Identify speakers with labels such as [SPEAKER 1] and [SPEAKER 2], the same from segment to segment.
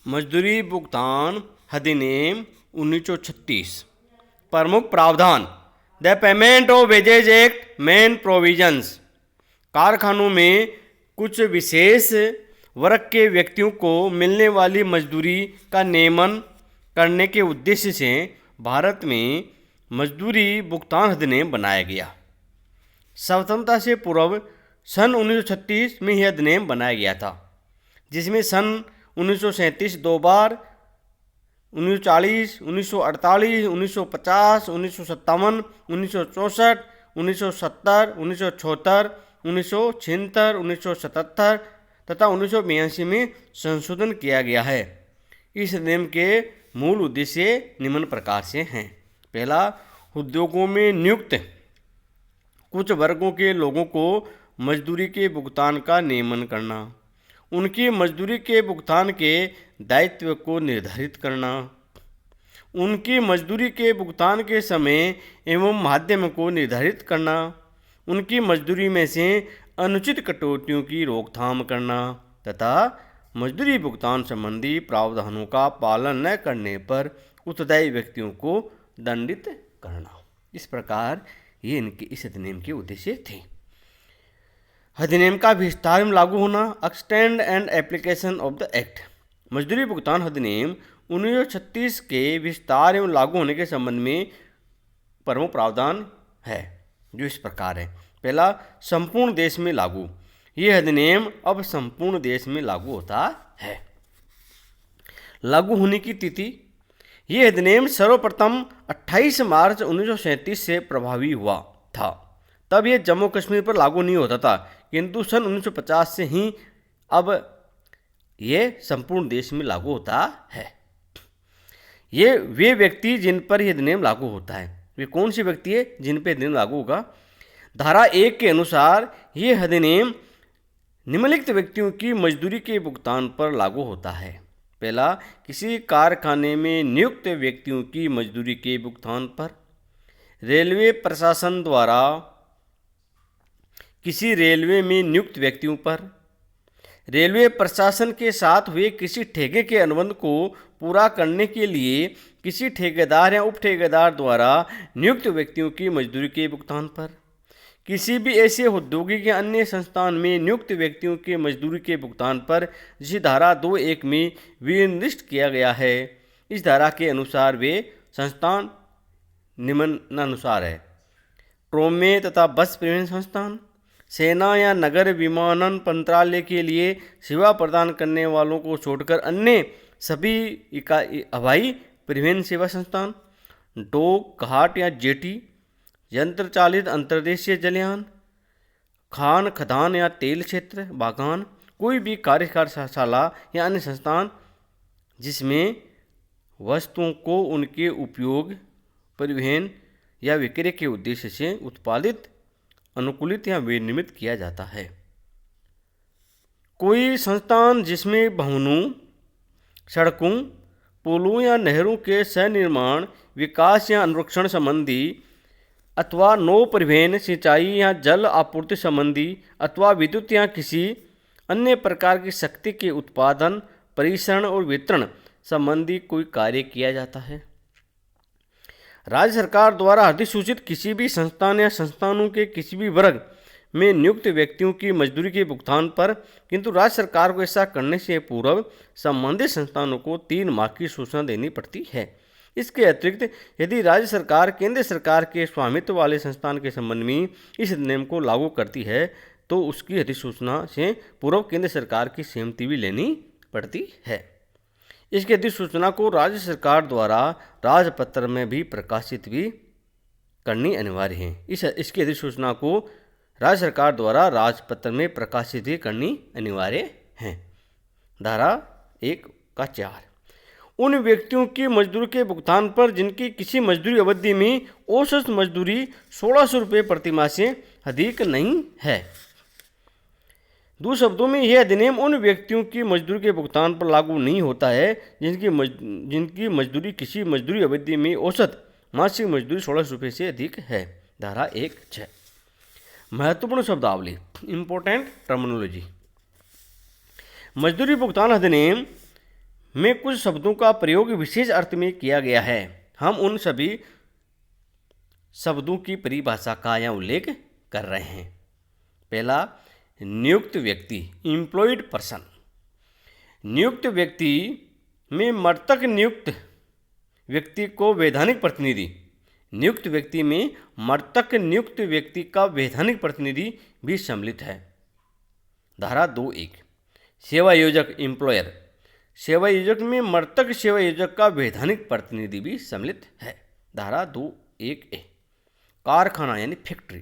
[SPEAKER 1] मजदूरी भुगतान अधिनियम 1936। प्रमुख प्रावधान। The payment of wages act main provisions. कारखानों में कुछ विशेष वर्ग के व्यक्तियों को मिलने वाली मजदूरी का नियमन करने के उद्देश्य से भारत में मजदूरी भुगतान अधिनियम बनाया गया। स्वतंत्रता से पूर्व सन 1936 में यह अधिनियम बनाया गया था, जिसमें सन 1937 दो बार, 1940, 1948, 1950, 1957, 1964, 1970, 1974, 1976, 1977 तथा 1982 में संशोधन किया गया है। इस अधिनियम के मूल उद्देश्य निम्न प्रकार से हैं। पहला, उद्योगों में नियुक्त कुछ वर्गों के लोगों को मजदूरी के भुगतान का नियमन करना, उनकी मजदूरी के भुगतान के दायित्व को निर्धारित करना, उनकी मजदूरी के भुगतान के समय एवं माध्यम को निर्धारित करना, उनकी मजदूरी में से अनुचित कटौतियों की रोकथाम करना तथा मजदूरी भुगतान संबंधी प्रावधानों का पालन न करने पर उत्तरदायी व्यक्तियों को दंडित करना। इस प्रकार ये इनके इस अधिनियम के उद्देश्य थे। अधिनियम का विस्तार में लागू होना। Extend and application of the act. मजदूरी भुगतान अधिनियम 1936 के विस्तार एवं लागू होने के संबंध में प्रमुख प्रावधान है, जो इस प्रकार है। पहला, संपूर्ण देश में लागू। यह अधिनियम अब संपूर्ण देश में लागू होता है। लागू होने की तिथि। यह अधिनियम सर्वप्रथम 28 मार्च 1937 से प्रभावी हुआ था। तब यह जम्मू कश्मीर पर लागू नहीं होता था, किंतु सन 1950 से ही अब यह संपूर्ण देश में लागू होता है। ये वे व्यक्ति जिन पर यह अधिनियम लागू होता है, वे कौन से व्यक्ति है जिन पर अधिनियम लागू होगा? धारा 1 के अनुसार यह अधिनियम निम्नलिखित व्यक्तियों की मजदूरी के भुगतान पर लागू होता है। पहला, किसी कारखाने में नियुक्त व्यक्तियों की मजदूरी के भुगतान पर। रेलवे प्रशासन द्वारा किसी रेलवे में नियुक्त व्यक्तियों पर। रेलवे प्रशासन के साथ हुए किसी ठेके के अनुबंध को पूरा करने के लिए किसी ठेकेदार या उप ठेकेदार द्वारा नियुक्त व्यक्तियों की मजदूरी के भुगतान पर। किसी भी ऐसे औद्योगिक या अन्य संस्थान में नियुक्त व्यक्तियों के मजदूरी के भुगतान पर जिसे धारा 2(1) में विनिर्दिष्ट किया गया है। इस धारा के अनुसार वे संस्थान निम्नानुसार है: ट्रोमे तथा बस परिवहन संस्थान, सेना या नगर विमानन मंत्रालय के लिए सेवा प्रदान करने वालों को छोड़कर अन्य सभी हवाई परिवहन सेवा संस्थान, डॉक, घाट या जेटी, यंत्र चालित अंतर्देशीय जलयान, खान खदान या तेल क्षेत्र, बागान, कोई भी कार्यशाला या अन्य संस्थान जिसमें वस्तुओं को उनके उपयोग, परिवहन या विक्रय के उद्देश्य से उत्पादित, अनुकूलित या विनिर्मित किया जाता है। कोई संस्थान जिसमें भवनों, सड़कों, पुलों या नहरों के सनिर्माण, विकास या अनुरक्षण संबंधी अथवा नौ परिवहन, सिंचाई या जल आपूर्ति संबंधी अथवा विद्युत या किसी अन्य प्रकार की शक्ति के उत्पादन, परिसरण और वितरण संबंधी कोई कार्य किया जाता है। राज्य सरकार द्वारा अधिसूचित किसी भी संस्थान या संस्थानों के किसी भी वर्ग में नियुक्त व्यक्तियों की मजदूरी के भुगतान पर, किंतु राज्य सरकार को ऐसा करने से पूर्व संबंधित संस्थानों को 3 माह की सूचना देनी पड़ती है। इसके अतिरिक्त यदि राज्य सरकार केंद्र सरकार के स्वामित्व वाले संस्थान के संबंध में इस अधिनियम को लागू करती है तो उसकी अधिसूचना से पूर्व केंद्र सरकार की सहमति भी लेनी पड़ती है। इसकी अधिसूचना को राज्य सरकार द्वारा राजपत्र में भी प्रकाशित भी करनी अनिवार्य है। इसकी अधिसूचना को राज्य सरकार द्वारा राजपत्र में प्रकाशित भी करनी अनिवार्य है। धारा 1(4) उन व्यक्तियों की मजदूरी के भुगतान पर जिनकी किसी मजदूरी अवधि में औसत मजदूरी 1600 रुपये प्रतिमाह से अधिक नहीं है। दूसरे शब्दों में यह अधिनियम उन व्यक्तियों की मजदूरी के भुगतान पर लागू नहीं होता है जिनकी मजदूरी किसी मजदूरी अवधि में औसत मासिक मजदूरी 1600 रुपये से अधिक है। धारा 1(6) महत्वपूर्ण शब्दावली, इंपॉर्टेंट टर्मिनोलॉजी। मजदूरी भुगतान अधिनियम में कुछ शब्दों का प्रयोग विशेष अर्थ में किया गया है। हम उन सभी शब्दों की परिभाषा का यहाँ उल्लेख कर रहे हैं। पहला, नियुक्त व्यक्ति, एम्प्लॉयड पर्सन। नियुक्त व्यक्ति में मृतक नियुक्त व्यक्ति को वैधानिक प्रतिनिधि, नियुक्त व्यक्ति में मृतक नियुक्त व्यक्ति का वैधानिक प्रतिनिधि भी सम्मिलित है। धारा 2(1). सेवा योजक, एम्प्लॉयर। सेवा योजक में मृतक सेवा योजक का वैधानिक प्रतिनिधि भी सम्मिलित है। धारा 2(1)(a). कारखाना यानी फैक्ट्री।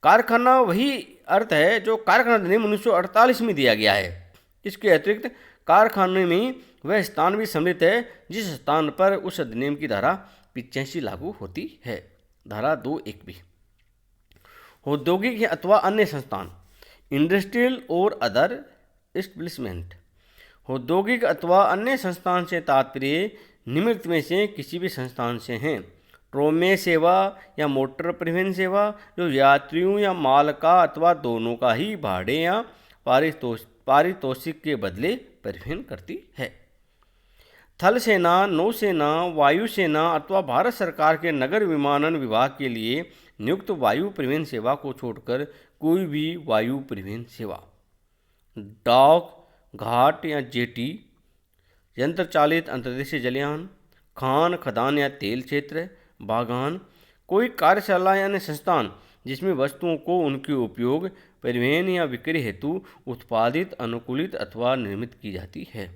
[SPEAKER 1] कारखाना वही अर्थ है जो कारखाना अधिनियम 1948 में दिया गया है। इसके अतिरिक्त कारखाने में वह स्थान भी सम्मिलित है जिस स्थान पर उस अधिनियम की धारा 85 लागू होती है। धारा 2(1)(b). औद्योगिक अथवा अन्य संस्थान, इंडस्ट्रियल और अदर एस्टेब्लिशमेंट। औद्योगिक अथवा अन्य संस्थान से तात्पर्य निम्नलिखित में से किसी भी संस्थान से हैं। ट्रोमे सेवा या मोटर परिवहन सेवा जो यात्रियों या माल का अथवा दोनों का ही भाड़े या पारितोषिक के बदले परिवहन करती है। थल सेना, नौसेना, वायुसेना अथवा भारत सरकार के नगर विमानन विभाग के लिए नियुक्त वायु परिवहन सेवा को छोड़कर कोई भी वायु परिवहन सेवा। डॉक, घाट या जेटी, यंत्र चालित अंतर्देशीय जलयान, खान, खदान या तेल क्षेत्र, बागान, कोई कार्यशाला यानी संस्थान जिसमें वस्तुओं को उनके उपयोग, परिवहन या बिक्री हेतु उत्पादित, अनुकूलित अथवा निर्मित की जाती है।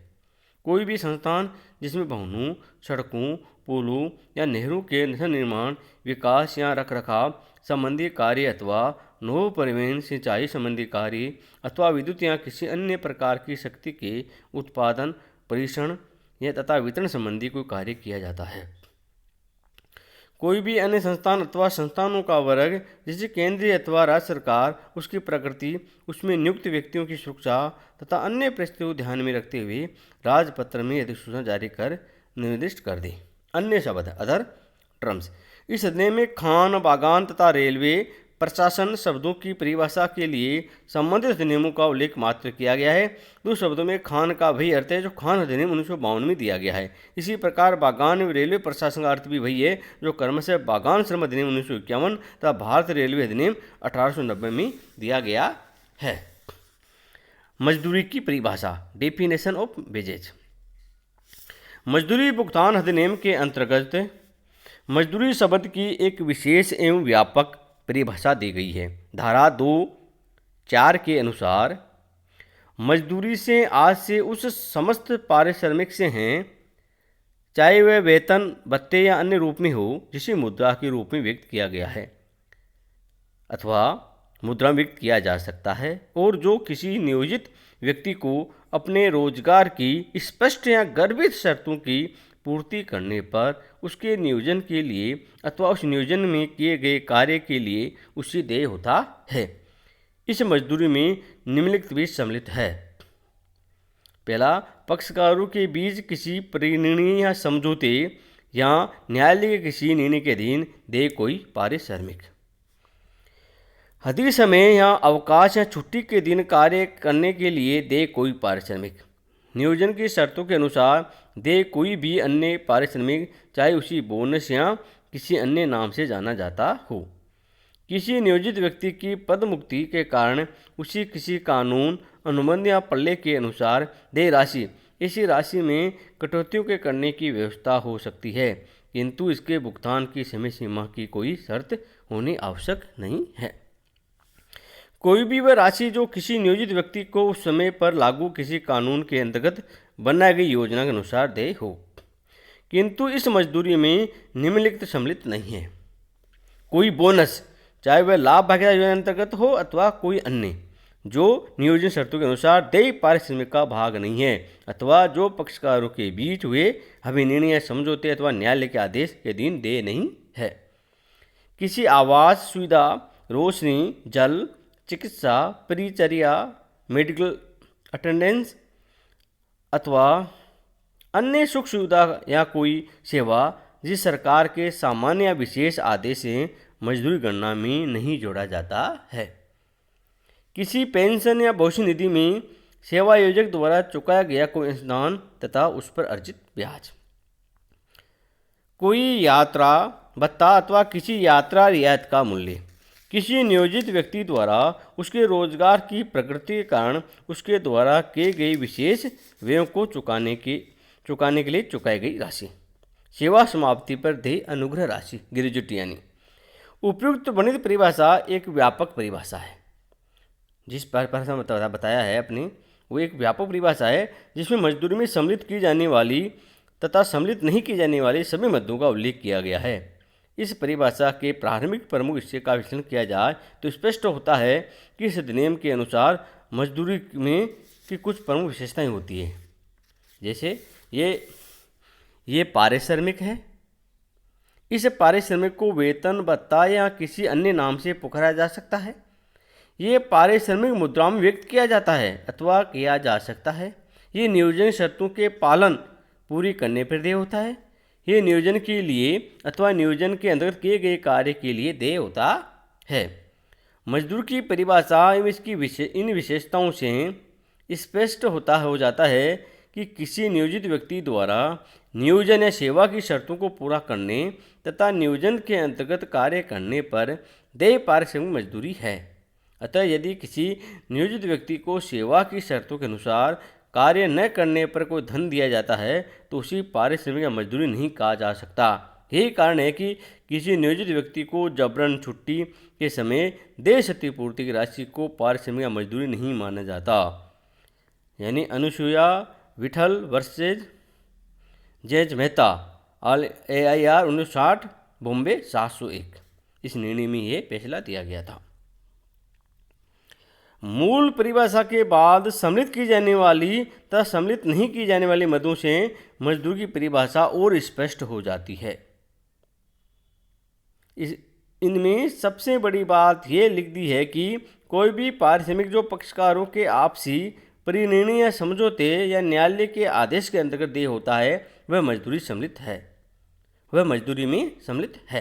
[SPEAKER 1] कोई भी संस्थान जिसमें भवनों, सड़कों, पुलों या नहरों के निर्माण, विकास या रखरखाव संबंधी कार्य अथवा नौ परिवहन, सिंचाई संबंधी कार्य अथवा विद्युत या किसी अन्य प्रकार की शक्ति के उत्पादन, परीक्षण या तथा वितरण संबंधी कोई कार्य किया जाता है। कोई भी अन्य संस्थान अथवा संस्थानों का वर्ग जिसे केंद्रीय अथवा राज्य सरकार उसकी प्रकृति, उसमें नियुक्त व्यक्तियों की सुरक्षा तथा अन्य परिस्थितियों को ध्यान में रखते हुए राजपत्र में अधिसूचना जारी कर निर्दिष्ट कर दे। अन्य शब्द, अदर टर्म्स। इस अधिनियम में खान, बागान तथा रेलवे प्रशासन शब्दों की परिभाषा के लिए संबंधित अधिनियमों का उल्लेख मात्र किया गया है। दो शब्दों में खान का वही अर्थ है जो खान अधिनियम 1952 में दिया गया है। इसी प्रकार बागान रेलवे प्रशासन का अर्थ भी वही है जो क्रमशः बागान श्रम अधिनियम 1951 तथा भारत रेलवे अधिनियम 1890 में दिया गया है। मजदूरी की परिभाषा, डेफिनेशन ऑफ वेजेज। मजदूरी भुगतान अधिनियम के अंतर्गत मजदूरी शब्द की एक विशेष एवं व्यापक परिभाषा दी गई है। धारा 2(4) के अनुसार मजदूरी से आज से उस समस्त पारिश्रमिक से हैं चाहे वह वेतन, भत्ते या अन्य रूप में हो जिसे मुद्रा के रूप में व्यक्त किया गया है अथवा मुद्रा में व्यक्त किया जा सकता है, और जो किसी नियोजित व्यक्ति को अपने रोजगार की स्पष्ट या गर्भित शर्तों की पूर्ति करने पर उसके नियोजन के लिए अथवा उस नियोजन में किए गए कार्य के लिए उसी देय होता है। इस मजदूरी में निम्नलिखित भी सम्मिलित है। पहला, पक्षकारों के बीच किसी परिनिर्णय या समझौते या न्यायालय के किसी निर्णय के अधीन देय कोई पारिश्रमिक। अधिक समय या अवकाश या छुट्टी के दिन कार्य करने के लिए देय कोई पारिश्रमिक। नियोजन की शर्तों के अनुसार देय कोई भी अन्य पारिश्रमिक, चाहे उसी बोनस या किसी अन्य नाम से जाना जाता हो। किसी नियोजित व्यक्ति की पदमुक्ति के कारण उसी किसी कानून, अनुबंध या पल्ले के अनुसार देय राशि, इसी राशि में कटौतियों के करने की व्यवस्था हो सकती है, किंतु इसके भुगतान की समय सीमा की कोई शर्त होनी आवश्यक नहीं है। कोई भी वह राशि जो किसी नियोजित व्यक्ति को उस समय पर लागू किसी कानून के अंतर्गत बनाई गई योजना के अनुसार देय हो, किंतु इस मजदूरी में निम्नलिखित सम्मिलित नहीं है। कोई बोनस, चाहे वह लाभ भागीदारी योजना अंतर्गत हो अथवा कोई अन्य, जो नियोजन शर्तों के अनुसार देय पारिश्रमिक का भाग नहीं है अथवा जो पक्षकारों के बीच हुए अभिनिर्णय, समझौते अथवा न्यायालय के आदेश के अधीन देय नहीं है। किसी आवास सुविधा, रोशनी, जल, चिकित्सा, परिचर्या, मेडिकल अटेंडेंस अथवा अन्य सुख सुविधा या कोई सेवा जिस सरकार के सामान्य या विशेष आदेश से मजदूरी गणना में नहीं जोड़ा जाता है। किसी पेंशन या भविष्य निधि में सेवा आयोजक द्वारा चुकाया गया कोई अंशदान तथा उस पर अर्जित ब्याज। कोई यात्रा भत्ता अथवा किसी यात्रा रियायत का मूल्य किसी नियोजित व्यक्ति द्वारा उसके रोजगार की प्रकृति के कारण उसके द्वारा किए गए विशेष व्ययों को चुकाने के लिए चुकाई गई राशि। सेवा समाप्ति पर देय अनुग्रह राशि ग्रेच्युटी यानी। उपयुक्त वर्णित परिभाषा एक व्यापक परिभाषा है। जिस परिभाषा में बताया है अपनी, वो एक व्यापक परिभाषा है जिसमें मजदूरी में सम्मिलित की जाने वाली तथा सम्मिलित नहीं की जाने वाली सभी मदों का उल्लेख किया गया है। इस परिभाषा के प्रारंभिक प्रमुख हिस्से का विश्लेषण किया जाए तो स्पष्ट होता है कि इस अधिनियम के अनुसार मजदूरी में की कुछ प्रमुख विशेषताएं होती है। जैसे ये पारिश्रमिक है। इस पारिश्रमिक को वेतन भत्ता या किसी अन्य नाम से पुकारा जा सकता है। ये पारिश्रमिक मुद्राओं में व्यक्त किया जाता है अथवा किया जा सकता है। ये नियोजन शर्तों के पालन पूरी करने पर देय होता है। ये नियोजन के लिए अथवा नियोजन के अंतर्गत किए गए कार्य के लिए देय होता है। मजदूर की परिभाषा इन विशेषताओं से स्पष्ट हो जाता है कि किसी नियोजित व्यक्ति द्वारा नियोजन या सेवा की शर्तों को पूरा करने तथा नियोजन के अंतर्गत कार्य करने पर देय पारिश्रमिक मजदूरी है। अतः यदि किसी नियोजित व्यक्ति को सेवा की शर्तों के अनुसार कार्य न करने पर कोई धन दिया जाता है तो उसी पारिश्रमिक या मजदूरी नहीं कहा जा सकता। यही कारण है कि किसी नियोजित व्यक्ति को जबरन छुट्टी के समय देय क्षतिपूर्ति की राशि को पारिश्रमिक या मजदूरी नहीं माना जाता। यानी अनुसुया विठल वर्सेज जज मेहता AIR 1960 बॉम्बे 701, इस निर्णय में ये फैसला दिया गया था। मूल परिभाषा के बाद सम्मिलित की जाने वाली तथा सम्मिलित नहीं की जाने वाली मदों से मजदूर की परिभाषा और स्पष्ट हो जाती है। इनमें सबसे बड़ी बात यह लिख दी है कि कोई भी पारिश्रमिक जो पक्षकारों के आपसी परिनिर्णय या समझौते या न्यायालय के आदेश के अंतर्गत देय होता है वह मजदूरी में सम्मिलित है।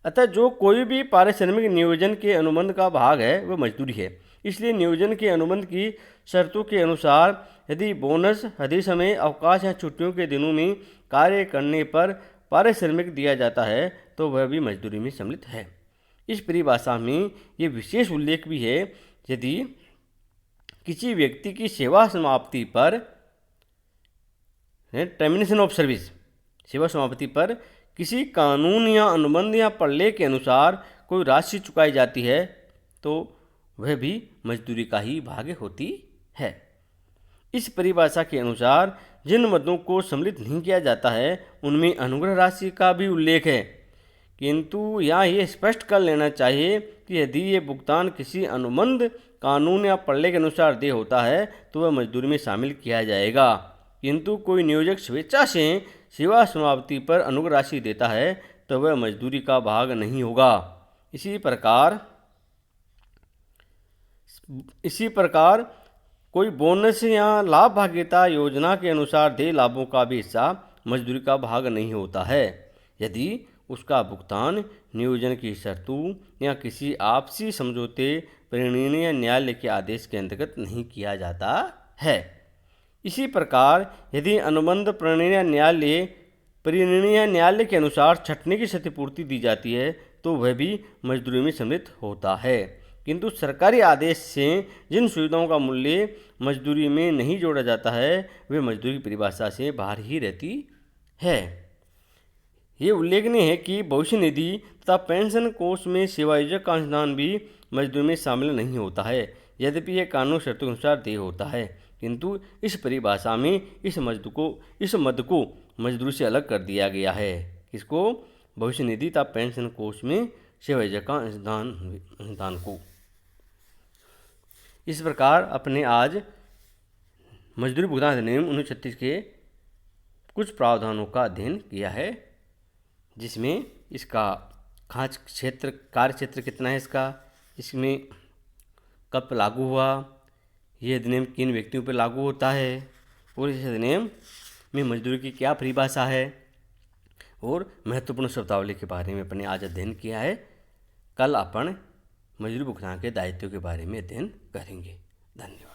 [SPEAKER 1] अतः जो कोई भी पारिश्रमिक नियोजन के अनुबंध का भाग है वह मजदूरी है। इसलिए नियोजन के अनुबंध की शर्तों के अनुसार यदि बोनस, अधि समय, अवकाश या छुट्टियों के दिनों में कार्य करने पर पारिश्रमिक दिया जाता है तो वह भी मजदूरी में सम्मिलित है। इस परिभाषा में ये विशेष उल्लेख भी है यदि किसी व्यक्ति की सेवा समाप्ति पर टर्मिनेशन ऑफ सर्विस, सेवा समाप्ति पर किसी कानून या अनुबंध या प्रलेख के अनुसार कोई राशि चुकाई जाती है तो वह भी मजदूरी का ही भाग होती है। इस परिभाषा के अनुसार जिन मदों को सम्मिलित नहीं किया जाता है उनमें अनुग्रह राशि का भी उल्लेख है, किंतु यहाँ ये स्पष्ट कर लेना चाहिए कि यदि ये भुगतान किसी अनुबंध, कानून या प्रलेख के अनुसार देय होता है तो वह मजदूरी में शामिल किया जाएगा। किंतु कोई नियोजक स्वेच्छा से सेवा समाप्ति पर अनुग्रह राशि देता है तो वह मजदूरी का भाग नहीं होगा। इसी प्रकार कोई बोनस या लाभ भाग्यता योजना के अनुसार देय लाभों का भी हिस्सा मजदूरी का भाग नहीं होता है यदि उसका भुगतान नियोजन की शर्तों या किसी आपसी समझौते, परिनिर्णय या न्यायालय के आदेश के अंतर्गत नहीं किया जाता है। इसी प्रकार यदि अनुबंध, परिनिर्णय या न्यायालय के अनुसार छंटनी की क्षतिपूर्ति दी जाती है तो वह भी मजदूरी में सम्मिलित होता है। किंतु सरकारी आदेश से जिन सुविधाओं का मूल्य मजदूरी में नहीं जोड़ा जाता है वे मजदूरी की परिभाषा से बाहर ही रहती है। ये उल्लेखनीय है कि भविष्य निधि तथा पेंशन कोष में सेवायोजक का अंशदान भी मजदूरी में शामिल नहीं होता है, यद्यपि यह कानून शर्तों के अनुसार देय होता है। किंतु इस परिभाषा में इस मद को मजदूरी से अलग कर दिया गया है। इसको भविष्य निधि तथा पेंशन कोष में सेवायोजक का अंशदान को। इस प्रकार अपने आज मजदूरी भुगतान अधिनियम 1936 के कुछ प्रावधानों का अध्ययन किया है, जिसमें इसका कार्य क्षेत्र कितना है, इसमें कब लागू हुआ, ये अधिनियम किन व्यक्तियों पर लागू होता है और इस अधिनियम में मजदूरी की क्या परिभाषा है और महत्वपूर्ण शब्दावली के बारे में अपने आज अध्ययन किया है। कल अपन मजदूरी भुगतान के दायित्व के बारे में अध्ययन करेंगे। धन्यवाद।